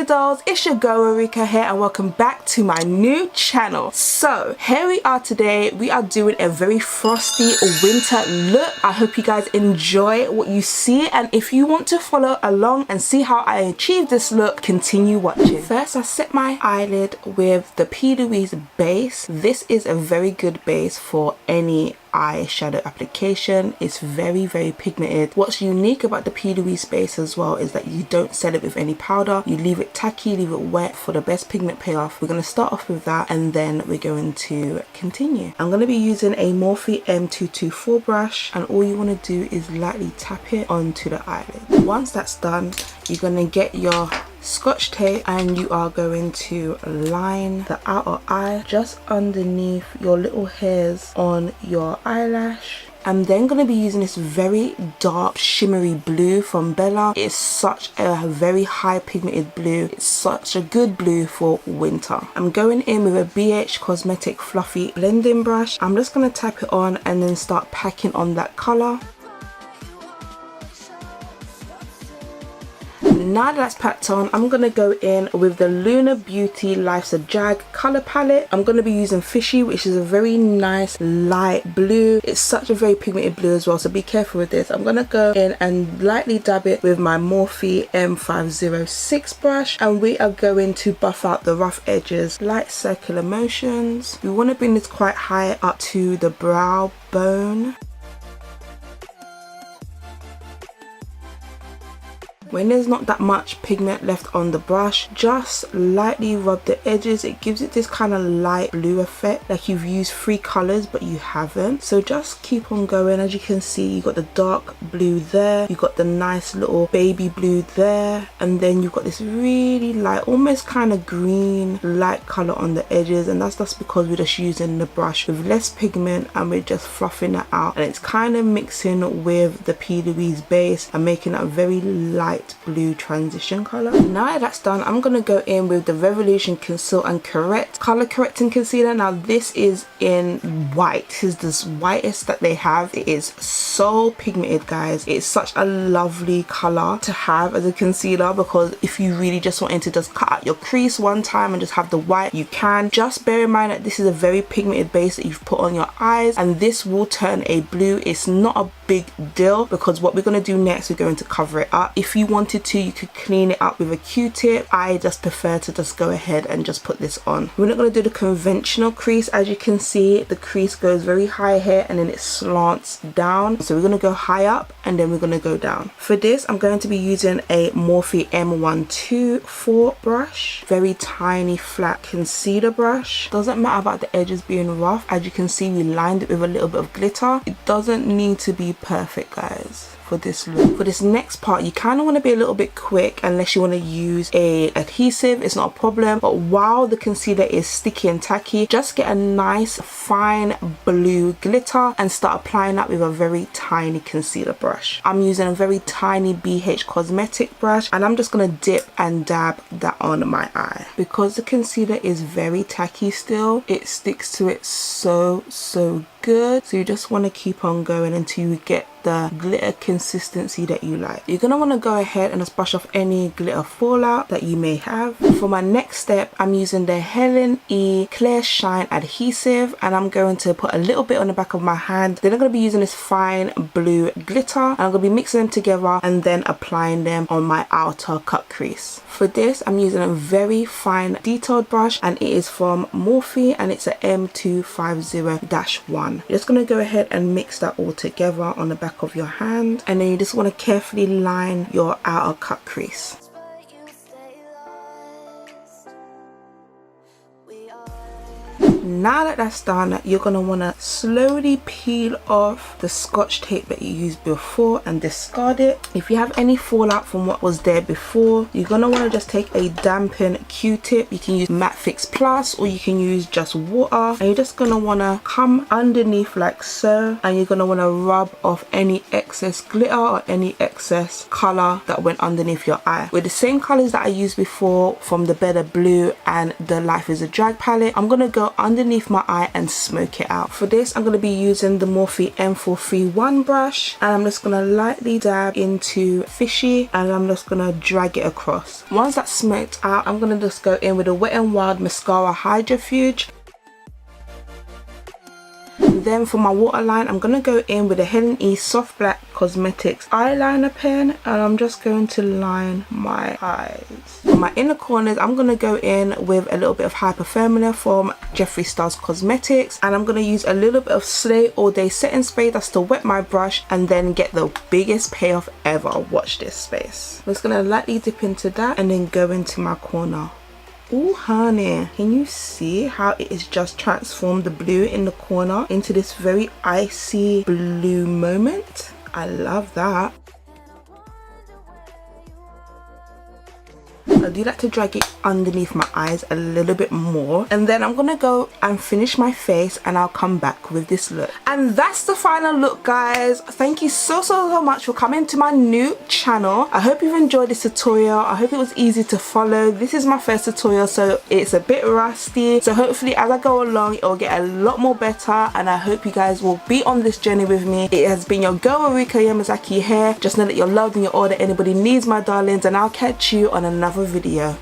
Hello dolls, it's your girl Ruriko here and welcome back to my new channel. So here we are today. We are doing a very frosty winter look. I hope you guys enjoy what you see, and if you want to follow along and see how I achieve this look, continue watching. First, I set my eyelid with the P. Louise base. This is a very good base for any eyeshadow application. It's very pigmented. What's unique about the P. Louise base as well is that you don't set it with any powder. You leave it tacky, leave it wet for the best pigment payoff. We're going to start off with that and then we're going to continue. I'm going to be using a Morphe M224 brush, and all you want to do is lightly tap it onto the eyelid. Once that's done, you're going to get your Scotch tape and you are going to line the outer eye just underneath your little hairs on your eyelash. I'm then going to be using this very dark shimmery blue from Bella. It's such a very high pigmented blue. It's such a good blue for winter. I'm going in with a BH Cosmetic fluffy blending brush. I'm just going to tap it on and then start packing on that colour. Now that that's packed on, I'm going to go in with the Lunar Beauty Life's a Jag colour palette. I'm going to be using Fishy, which is a very nice light blue. It's such a very pigmented blue as well, so be careful with this. I'm going to go in and lightly dab it with my Morphe M506 brush, and we are going to buff out the rough edges. Light circular motions. We want to bring this quite high up to the brow bone. When there's not that much pigment left on the brush, just lightly rub the edges. It gives it this kind of light blue effect, like you've used 3 colors but you haven't. So just keep on going. As you can see, you got the dark blue there, you got the nice little baby blue there, and then you've got this really light, almost kind of green light color on the edges, and that's just because we're just using the brush with less pigment and we're just fluffing it out, and it's kind of mixing with the P. Louise base and making that very light blue transition color. Now that that's done, I'm gonna go in with the Revolution Conceal and Correct color correcting concealer. Now this is in white. This is the whitest that they have. It is so pigmented, guys. It's such a lovely color to have as a concealer, because if you really just wanted to just cut out your crease one time and just have the white, you can. Just bear in mind that this is a very pigmented base that you've put on your eyes, and this will turn a blue. It's not a big deal, because what we're going to do next, we're going to cover it up. If you wanted to, you could clean it up with a Q-tip. I just prefer to just go ahead and just put this on. We're not going to do the conventional crease. As you can see, the crease goes very high here and then it slants down, so we're going to go high up and then we're going to go down. For this, I'm going to be using a Morphe M124 brush, very tiny flat concealer brush. Doesn't matter about the edges being rough. As you can see, we lined it with a little bit of glitter. It doesn't need to be perfect, guys, for this look. For this next part, you kind of want to be a little bit quick unless you want to use a adhesive. It's not a problem, but while the concealer is sticky and tacky, just get a nice fine blue glitter and start applying that with a very tiny concealer brush. I'm using a very tiny BH Cosmetic brush, and I'm just going to dip and dab that on my eye. Because the concealer is very tacky still, it sticks to it so good, so you just want to keep on going until you get the glitter consistency that you like. You're gonna want to go ahead and just brush off any glitter fallout that you may have. For my next step, I'm using the Helen E Clear Shine adhesive, and I'm going to put a little bit on the back of my hand. Then I'm going to be using this fine blue glitter, and I'm going to be mixing them together and then applying them on my outer cut crease. For this, I'm using a very fine detailed brush, and it is from Morphe and it's a M250-1. You're just going to go ahead and mix that all together on the back of your hand, and then you just want to carefully line your outer cut crease. Now that that's done, you're going to want to slowly peel off the Scotch tape that you used before and discard it. If you have any fallout from what was there before, you're going to want to just take a dampened Q-tip. You can use Matte Fix Plus or you can use just water, and you're just going to want to come underneath like so, and you're going to want to rub off any excess glitter or any excess color that went underneath your eye. With the same colors that I used before from the Better Blue and the Life is a Drag palette, I'm going to go under underneath my eye and smoke it out. For this, I'm going to be using the Morphe M431 brush, and I'm just going to lightly dab into Fishy, and I'm just going to drag it across. Once that's smoked out, I'm going to just go in with a Wet n Wild Mascara Hydrofuge. Then for my waterline, I'm going to go in with a Helen E Soft Black Cosmetics eyeliner pen, and I'm just going to line my eyes. For my inner corners, I'm going to go in with a little bit of Hyperfamila from Jeffree Star's Cosmetics, and I'm going to use a little bit of Slay All Day Setting Spray. That's to wet my brush and then get the biggest payoff ever. Watch this space. I'm just going to lightly dip into that and then go into my corner. Oh honey, can you see how it is just transformed the blue in the corner into this very icy blue moment? I love that. I do like to drag it underneath my eyes a little bit more, and then I'm gonna go and finish my face, and I'll come back with this look. And that's the final look, guys. Thank you so much for coming to my new channel. I hope you've enjoyed this tutorial. I hope it was easy to follow. This is my first tutorial, so it's a bit rusty, so hopefully as I go along it will get a lot more better, and I hope you guys will be on this journey with me. It has been your girl Ruriko Yamazaki here. Just know that you're loved and you're all that anybody needs, my darlings, and I'll catch you on another video.